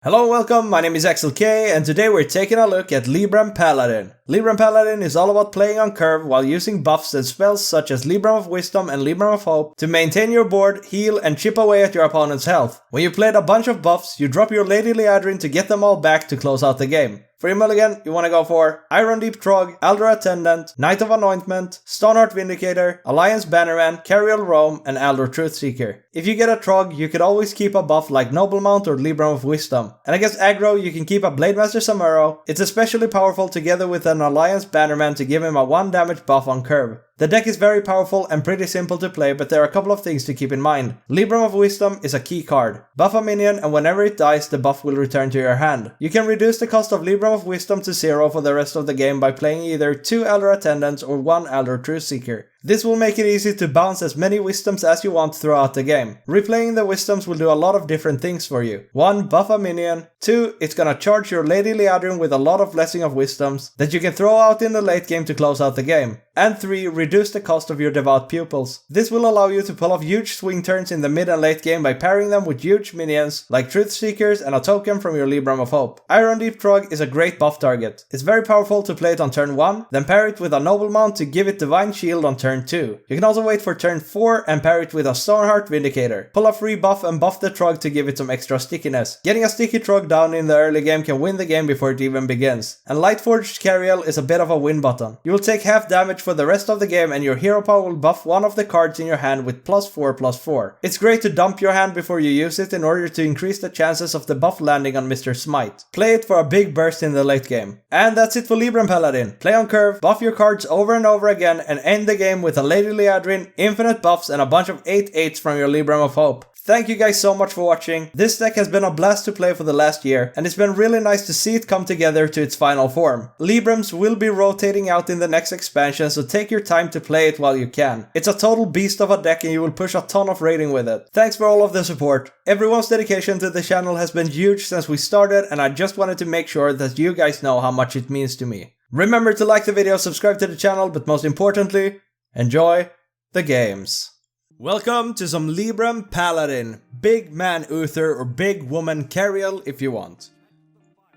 Hello and welcome, my name is XLK and today we're taking a look at Libram Paladin. Libram Paladin is all about playing on curve while using buffs and spells such as Libram of Wisdom and Libram of Hope to maintain your board, heal and chip away at your opponent's health. When you played a bunch of buffs, you drop your Lady Liadrin to get them all back to close out the game. For your mulligan, you want to go for Iron Deep Trog, Aldor Attendant, Knight of Anointment, Stoneheart Vindicator, Alliance Bannerman, Carriel Roam, and Aldor Truthseeker. If you get a Trog, you could always keep a buff like Noble Mount or Libram of Wisdom. And against aggro, you can keep a Blademaster Samuro. It's especially powerful together with an Alliance Bannerman to give him a 1 damage buff on curve. The deck is very powerful and pretty simple to play, but there are a couple of things to keep in mind. Libram of Wisdom is a key card. Buff a minion and whenever it dies, the buff will return to your hand. You can reduce the cost of Libram of Wisdom to 0 for the rest of the game by playing either 2 Aldor Attendants or 1 Aldor Truthseeker. This will make it easy to bounce as many Wisdoms as you want throughout the game. Replaying the Wisdoms will do a lot of different things for you. 1. Buff a minion. 2. It's gonna charge your Lady Liadrin with a lot of Blessing of Wisdoms that you can throw out in the late game to close out the game. And 3. Reduce the cost of your Devout Pupils. This will allow you to pull off huge swing turns in the mid and late game by pairing them with huge minions like Truthseekers and a token from your Libram of Hope. Iron Deep Trog is a great buff target. It's very powerful to play it on turn 1, then pair it with a Noble Mount to give it Divine Shield on turn 2. You can also wait for turn 4 and pair it with a Stoneheart Vindicator. Pull a free buff and buff the Trog to give it some extra stickiness. Getting a sticky Trog down in the early game can win the game before it even begins. And Lightforged Carriel is a bit of a win button. You will take half damage for the rest of the game and your hero power will buff one of the cards in your hand with +4/+4. It's great to dump your hand before you use it in order to increase the chances of the buff landing on Mr. Smite. Play it for a big burst in the late game. And that's it for Libram Paladin. Play on curve, buff your cards over and over again and end the game with a Lady Liadrin, infinite buffs and a bunch of 8/8s from your Libram of Hope. Thank you guys so much for watching. This deck has been a blast to play for the last year, and it's been really nice to see it come together to its final form. Librams will be rotating out in the next expansion, so take your time to play it while you can. It's a total beast of a deck and you will push a ton of rating with it. Thanks for all of the support. Everyone's dedication to the channel has been huge since we started, and I just wanted to make sure that you guys know how much it means to me. Remember to like the video, subscribe to the channel, but most importantly, enjoy the games. Welcome to some Libram Paladin, Big Man Uther or Big Woman Carriel if you want.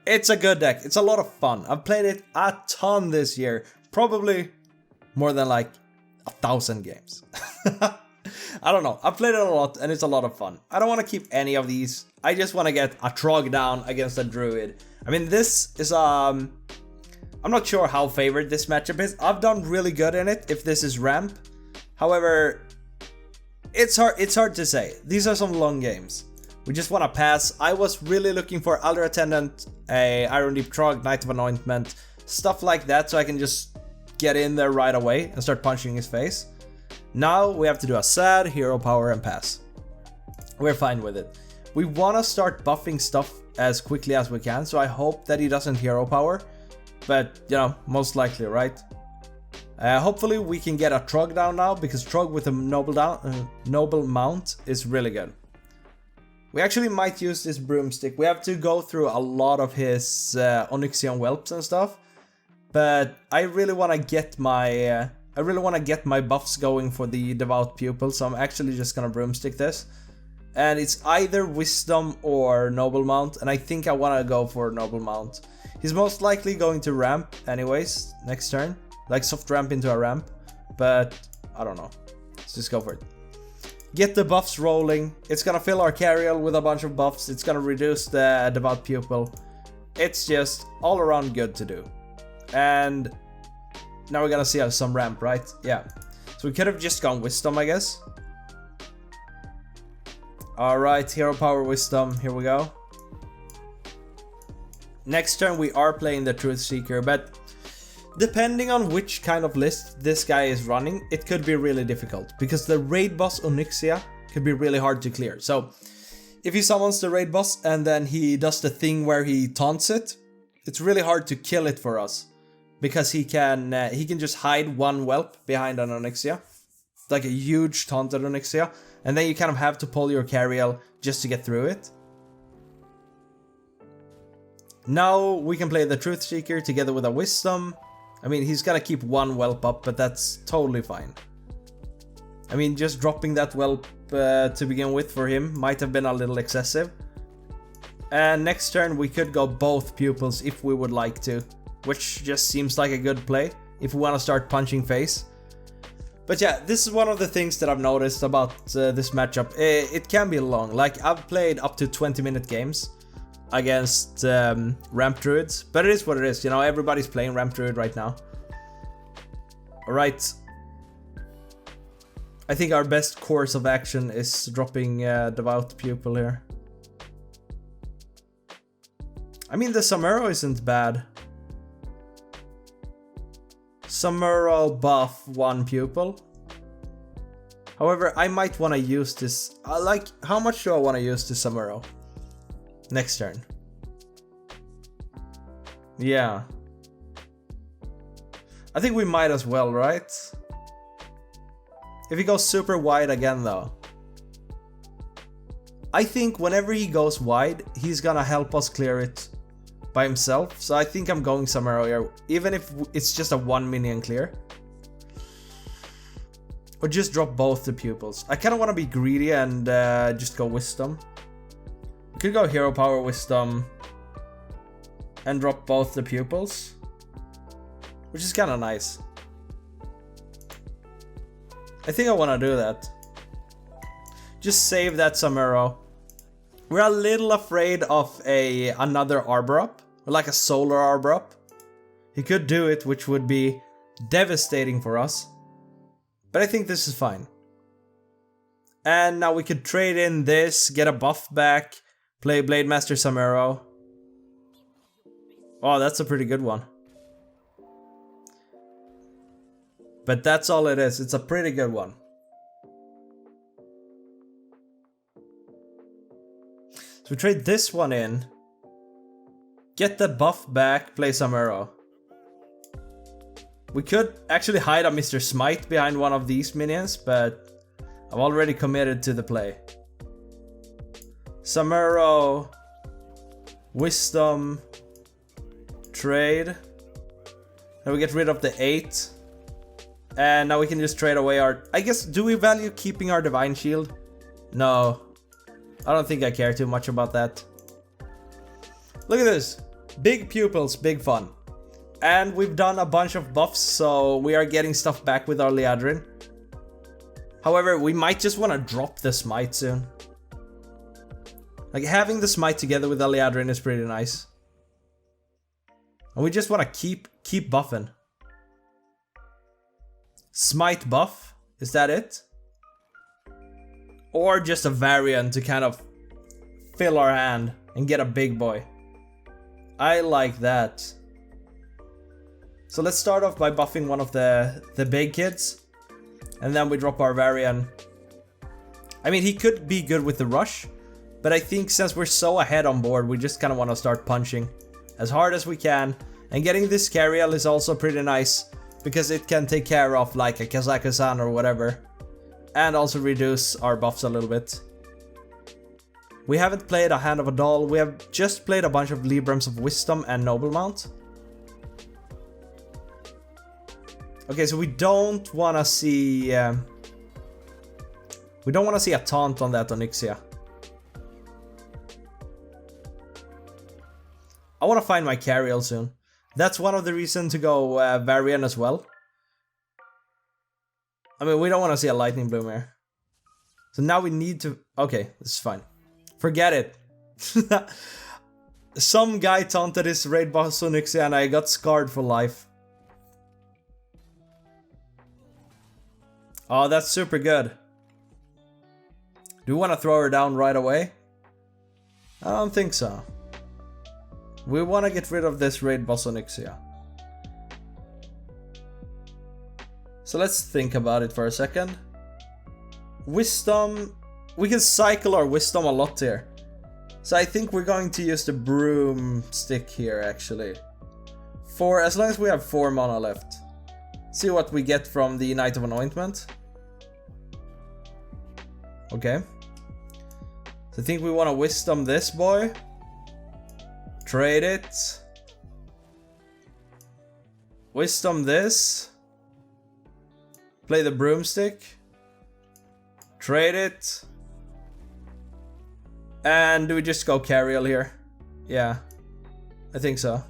It's a good deck, it's a lot of fun. I've played it a ton this year, probably more than like 1,000 games. I don't know, I've played it a lot and it's a lot of fun. I don't want to keep any of these, I just want to get a Trog down against a Druid. I mean, this is I'm not sure how favored this matchup is. I've done really good in it if this is ramp. However, it's hard to say. These are some long games. We just want to pass. I was really looking for Aldor Attendant, a Iron Deep Trog, Knight of Anointment, stuff like that, so I can just get in there right away and start punching his face. Now we have to do a sad hero power and pass. We're fine with it. We want to start buffing stuff as quickly as we can, so I hope that he doesn't hero power. But, you know, most likely, right? Hopefully we can get a Trog down now, because Trog with a Noble Mount is really good. We actually might use this broomstick. We have to go through a lot of his Onyxia whelps and stuff, but I really want to get my buffs going for the Devout Pupil, so I'm actually just gonna broomstick this. And it's either Wisdom or Noble Mount, and I think I want to go for Noble Mount. He's most likely going to ramp anyways next turn. Like soft ramp into a ramp, but I don't know. Let's just go for it. Get the buffs rolling. It's gonna fill our Carriel with a bunch of buffs. It's gonna reduce the Devout Pupil. It's just all around good to do. And now we're gonna see some ramp, right? Yeah. So we could have just gone Wisdom, I guess. Alright, hero power Wisdom. Here we go. Next turn we are playing the Truthseeker, but depending on which kind of list this guy is running, it could be really difficult, because the raid boss Onyxia could be really hard to clear. So if he summons the raid boss and then he does the thing where he taunts it, it's really hard to kill it for us, because he can just hide one whelp behind an Onyxia, like a huge taunted Onyxia, and then you kind of have to pull your Carriel just to get through it. Now we can play the Truthseeker together with a Wisdom. I mean, he's gotta keep one whelp up, but that's totally fine. I mean, just dropping that whelp to begin with for him might have been a little excessive. And next turn we could go both pupils if we would like to, which just seems like a good play if we want to start punching face. But yeah, this is one of the things that I've noticed about this matchup. It can be long. Like, I've played up to 20-minute games against Ramp Druids, but it is what it is. You know, everybody's playing Ramp Druid right now. Alright. I think our best course of action is dropping Devout Pupil here. I mean, the Samuro isn't bad. Samuro buff 1 pupil. However, I might want to use this. Like, how much do I want to use this Samuro? Next turn. Yeah. I think we might as well, right? If he goes super wide again though. I think whenever he goes wide, he's gonna help us clear it by himself. So I think I'm going Samuro here, even if it's just a 1 minion clear. Or just drop both the pupils. I kind of want to be greedy and just go Wisdom. We could go Hero Power Wisdom and drop both the pupils, which is kind of nice. I think I want to do that. Just save that Samuro. We're a little afraid of another Arbor Up, or like a Solar Arbor Up. He could do it, which would be devastating for us. But I think this is fine. And now we could trade in this, get a buff back, play Blade Master Samuro. Oh, that's a pretty good one. But that's all it is. It's a pretty good one. So we trade this one in. Get the buff back, play Samuro. We could actually hide a Mr. Smite behind one of these minions, but I've already committed to the play. Samuro, Wisdom, trade. Now we get rid of the 8. And now we can just trade away our... I guess, do we value keeping our Divine Shield? No. I don't think I care too much about that. Look at this. Big pupils, big fun. And we've done a bunch of buffs, so we are getting stuff back with our Liadrin. However, we might just want to drop the Smite soon. Like, having the Smite together with the Liadrin is pretty nice. And we just want to keep buffing. Smite buff, is that it? Or just a variant to kind of fill our hand and get a big boy. I like that. So let's start off by buffing one of the big kids. And then we drop our variant. I mean, he could be good with the rush. But I think since we're so ahead on board, we just kind of want to start punching as hard as we can. And getting this Cariel is also pretty nice, because it can take care of like a Kazakusan or whatever. And also reduce our buffs a little bit. We haven't played a Hand of a Doll. We have just played a bunch of Librams of Wisdom and Noble Mount. Okay, so we don't want to see... we don't want to see a taunt on that Onyxia. I want to find my Cariel soon. That's one of the reasons to go Varian as well. I mean, we don't want to see a Lightning Bloom here. So now we need to... Okay, this is fine. Forget it. Some guy taunted his raid boss Onyxia and I got scarred for life. Oh, that's super good. Do we want to throw her down right away? I don't think so. We want to get rid of this raid boss Onyxia. So let's think about it for a second. Wisdom. We can cycle our Wisdom a lot here. So I think we're going to use the broomstick here actually. For as long as we have 4 mana left. See what we get from the Night of Anointment. Okay. So I think we want to Wisdom this boy. Trade it. Wisdom this. Play the broomstick. Trade it. And do we just go Cariel here? Yeah, I think so.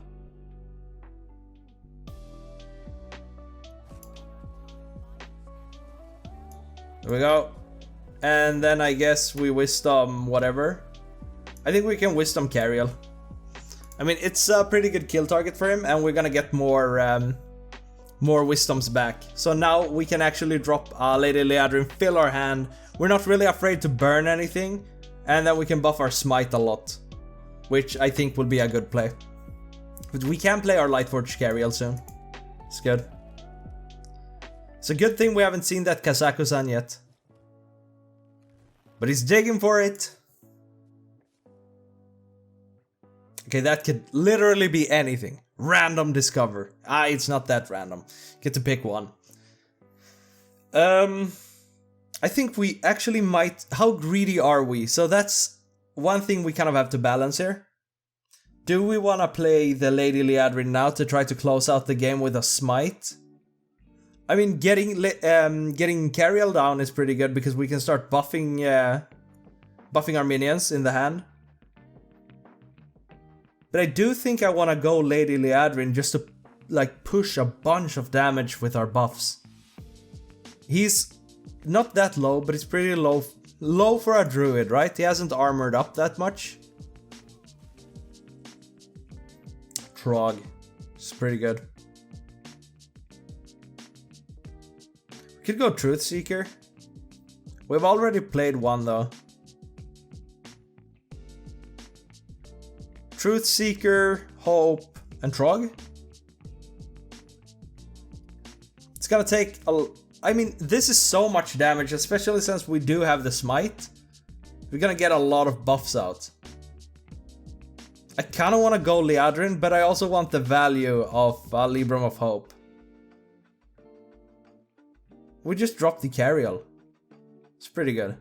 There we go. And then I guess we Wisdom whatever. I think we can Wisdom Cariel. I mean, it's a pretty good kill target for him, and we're gonna get more Wisdoms back. So now we can actually drop Lady Liadrin, fill our hand. We're not really afraid to burn anything, and then we can buff our Smite a lot, which I think will be a good play. But we can play our Lightforge Cariel soon. It's good. It's a good thing we haven't seen that Kazaku-san yet. But he's digging for it. Okay, that could literally be anything. Random discover. It's not that random. Get to pick one. I think we actually might... How greedy are we? So that's one thing we kind of have to balance here. Do we want to play the Lady Liadrin now to try to close out the game with a Smite? I mean, getting Cariel down is pretty good because we can start buffing our minions in the hand. But I do think I want to go Lady Liadrin just to like push a bunch of damage with our buffs. He's not that low, but he's pretty low for a druid, right? He hasn't armored up that much. Trog. It's pretty good. We could go Truth Seeker. We've already played one though. Truth Seeker, Hope, and Trog. It's gonna take a... I mean, this is so much damage, especially since we do have the Smite. We're gonna get a lot of buffs out. I kinda wanna go Liadrin, but I also want the value of Libram of Hope. We just dropped the Cariel. It's pretty good.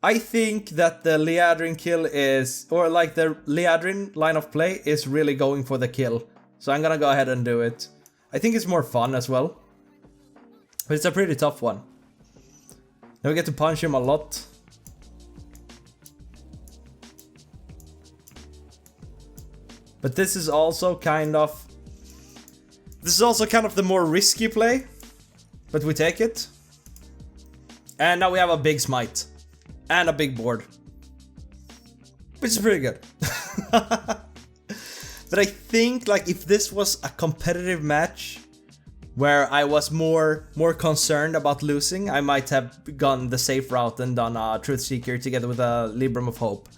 I think that the Liadrin kill is... Or like the Liadrin line of play is really going for the kill. So I'm gonna go ahead and do it. I think it's more fun as well. But it's a pretty tough one. Now we get to punch him a lot. But this is also kind of... This is also kind of the more risky play. But we take it. And now we have a big Smite. And a big board. Which is pretty good. But I think like if this was a competitive match where I was more concerned about losing, I might have gone the safe route and done a Truth Seeker together with a Libram of Hope.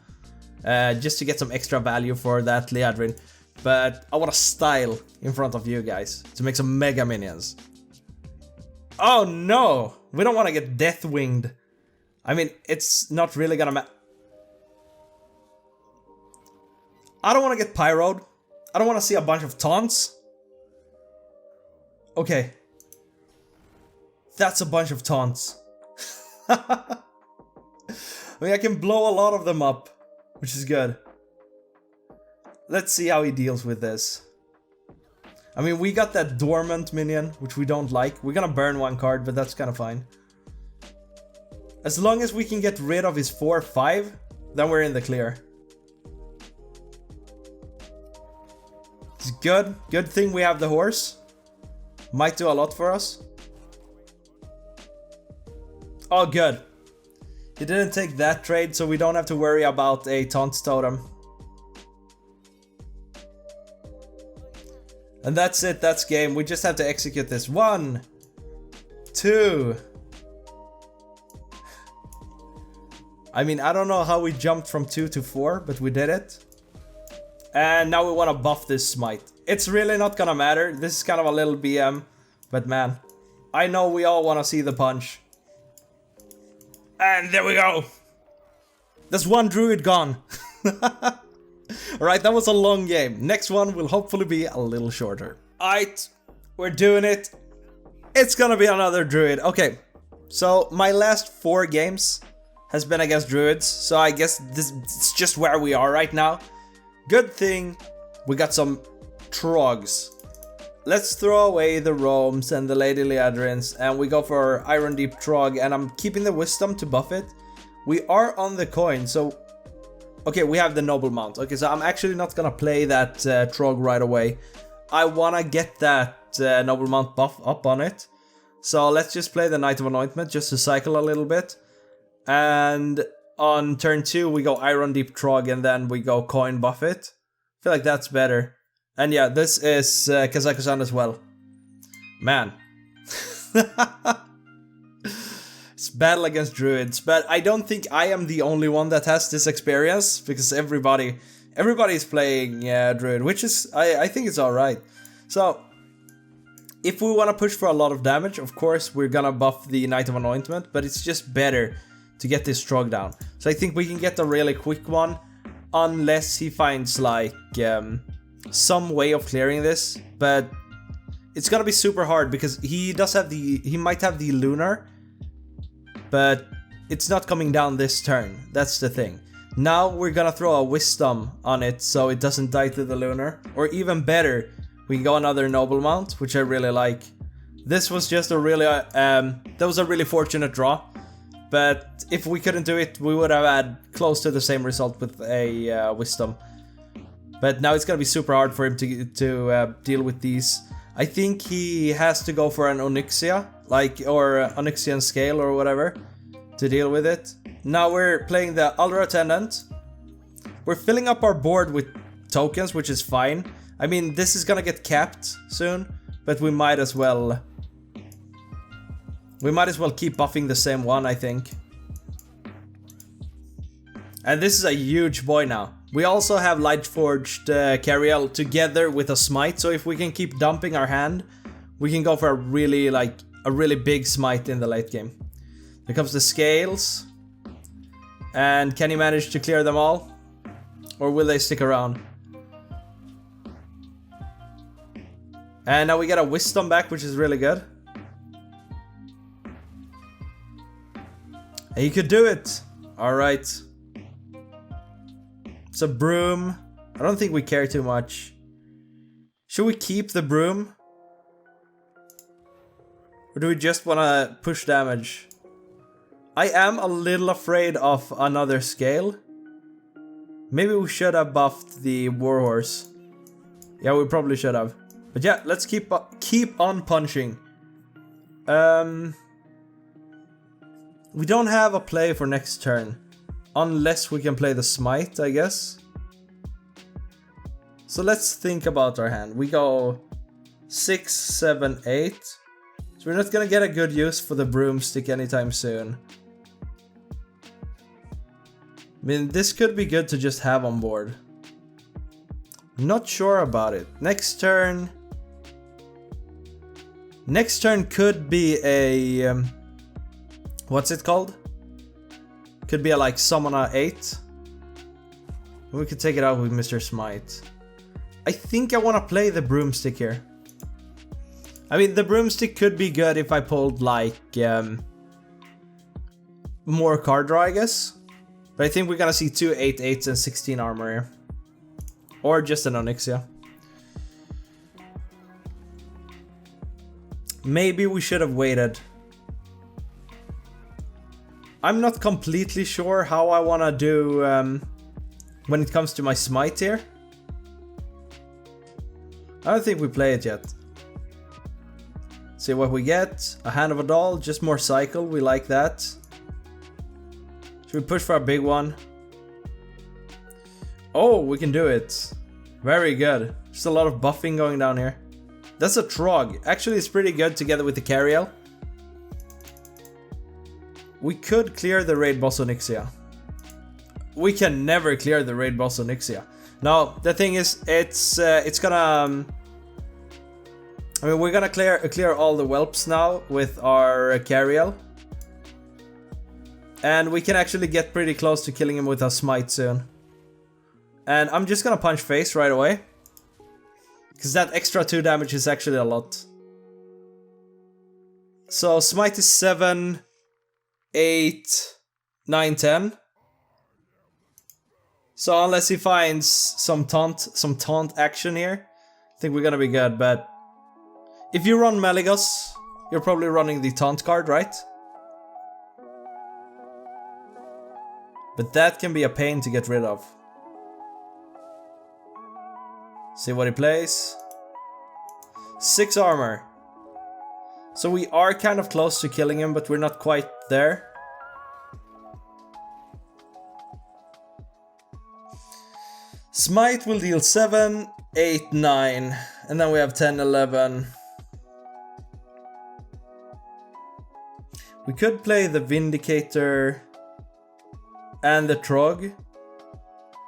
Just to get some extra value for that Liadrin. But I want to style in front of you guys to make some mega minions. Oh no! We don't want to get Death Winged. I mean, it's not really gonna I don't want to get Pyroed. I don't want to see a bunch of taunts. Okay. That's a bunch of taunts. I mean, I can blow a lot of them up, which is good. Let's see how he deals with this. I mean, we got that Dormant minion, which we don't like. We're gonna burn one card, but that's kind of fine. As long as we can get rid of his 4/5, then we're in the clear. It's good. Good thing we have the horse. Might do a lot for us. Oh, good. He didn't take that trade, so we don't have to worry about a taunt totem. And that's it, that's game. We just have to execute this. 1, 2. I mean, I don't know how we jumped from 2 to 4, but we did it. And now we want to buff this Smite. It's really not gonna matter. This is kind of a little BM. But man, I know we all want to see the punch. And there we go. There's one Druid gone. Alright, that was a long game. Next one will hopefully be a little shorter. Alright, we're doing it. It's gonna be another Druid. Okay, so my last 4 games has been against Druids. So I guess this is just where we are right now. Good thing we got some Trogs. Let's throw away the Roams and the Lady Liadrins and we go for Iron Deep Trog, and I'm keeping the Wisdom to buff it. We are on the coin, so Okay, we have the Noble Mount. Okay, so I'm actually not gonna play that Trog right away. I wanna get that Noble Mount buff up on it. So let's just play the Knight of Anointment just to cycle a little bit. And on turn 2 we go Iron Deep Trog and then we go Coin buff it. I feel like that's better. And yeah, this is Kazakusan as well. Man. It's battle against druids, but I don't think I am the only one that has this experience, because everybody's playing druid, which is, I think it's alright. So, if we want to push for a lot of damage, of course we're gonna buff the Knight of Anointment, but it's just better to get this Trog down. So I think we can get a really quick one, unless he finds like some way of clearing this, but it's gonna be super hard because he might have the Lunar, but it's not coming down this turn. That's the thing. Now we're gonna throw a Wisdom on it so it doesn't die to the Lunar, or even better, we go another Noble Mount, which I really like. This was just a really that was a really fortunate draw, but if we couldn't do it, we would have had close to the same result with a Wisdom. But now it's gonna be super hard for him to deal with these. I think he has to go for an Onyxia, or Onyxian Scale or whatever, to deal with it. Now we're playing the Ultra Attendant. We're filling up our board with tokens, which is fine. I mean, this is gonna get capped soon, but we might as well keep buffing the same one, I think. And this is a huge boy now. We also have Lightforged Cariel together with a Smite, so if we can keep dumping our hand, we can go for a really big Smite in the late game. Here comes the Scales. And can he manage to clear them all? Or will they stick around? And now we get a Wisdom back, which is really good. And he could do it. Alright. It's a Broom. I don't think we care too much. Should we keep the Broom? Or do we just want to push damage? I am a little afraid of another Scale. Maybe we should have buffed the Warhorse. Yeah, we probably should have. But yeah, let's keep on punching. We don't have a play for next turn. Unless we can play the Smite, I guess. So let's think about our hand. We go 6, 7, 8. So we're not gonna get a good use for the Broomstick anytime soon. I mean, this could be good to just have on board. Not sure about it. Next turn could be a... what's it called? Could be a like summon a 8. We could take it out with Mr. Smite. I think I want to play the Broomstick here. I mean, the Broomstick could be good if I pulled like more card draw, I guess. But I think we're gonna see 2 8/8s and 16 armor here. Or just an Onyxia. Maybe we should have waited. I'm not completely sure how I want to do when it comes to my Smite here. I don't think we play it yet. See what we get. A Hand of a Doll, just more cycle, we like that. Should we push for a big one? Oh, we can do it. Very good. Just a lot of buffing going down here. That's a Trog. Actually, it's pretty good together with the Cariel. We could clear the Raid Boss Onyxia. We can never clear the Raid Boss Onyxia. Now, the thing is, it's gonna... I mean, we're gonna clear all the Whelps now with our Cariel. And we can actually get pretty close to killing him with a Smite soon. And I'm just gonna punch face right away. Because that extra 2 damage is actually a lot. So, Smite is 7... 8, 9, 10. So unless he finds some taunt action here, I think we're gonna be good. But if you run Malygos, you're probably running the taunt card, right? But that can be a pain to get rid of. See what he plays. 6 armor. So we are kind of close to killing him, but we're not quite there. Smite will deal 7, 8, 9. And then we have 10, 11. We could play the Vindicator and the Trog.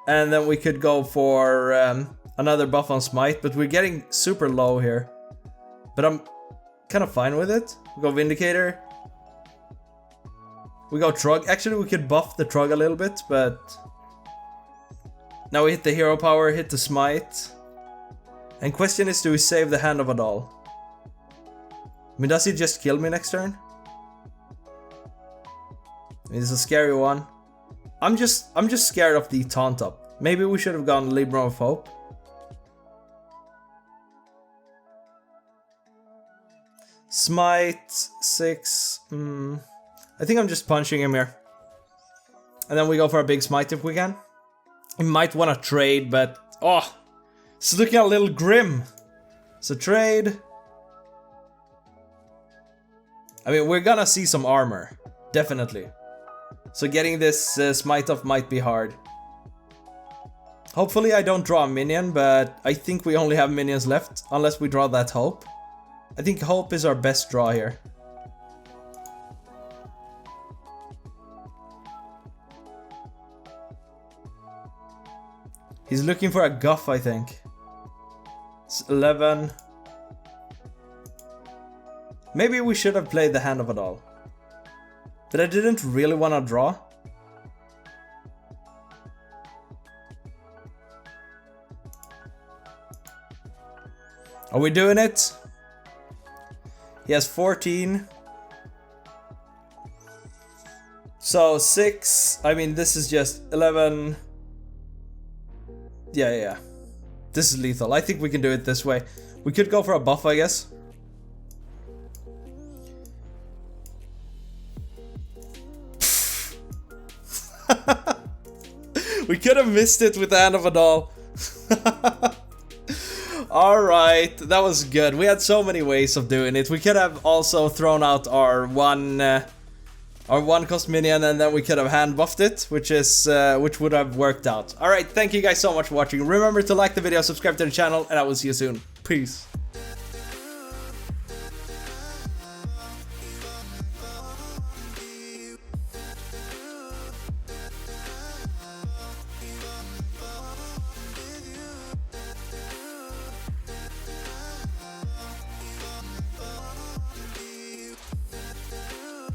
And then we could go for another buff on Smite, but we're getting super low here. But I'm kind of fine with it. We go Vindicator. We go Trog. Actually, we could buff the Trog a little bit, but... Now we hit the hero power, hit the Smite. And question is, do we save the Hand of Adal? I mean, does he just kill me next turn? I mean, it's a scary one. I'm just scared of the taunt up. Maybe we should have gone Libram of Hope. Smite 6. I think I'm just punching him here. And then we go for a big smite if we can. He might want to trade, but oh, it's looking a little grim. So trade. I mean, we're gonna see some armor, definitely. So getting this smite off might be hard. Hopefully I don't draw a minion, but I think we only have minions left, unless we draw that Hope. I think Hope is our best draw here. He's looking for a Guff, I think. It's 11. Maybe we should have played the Hand of Adal. But I didn't really want to draw. Are we doing it? He has 14. So 6. I mean, this is just 11. Yeah. This is lethal. I think we can do it this way. We could go for a buff, I guess. We could have missed it with the Hand of Adal. Alright, that was good. We had so many ways of doing it. We could have also thrown out our one cost minion, and then we could have hand buffed it, which would have worked out. Alright, thank you guys so much for watching. Remember to like the video, subscribe to the channel, and I will see you soon. Peace.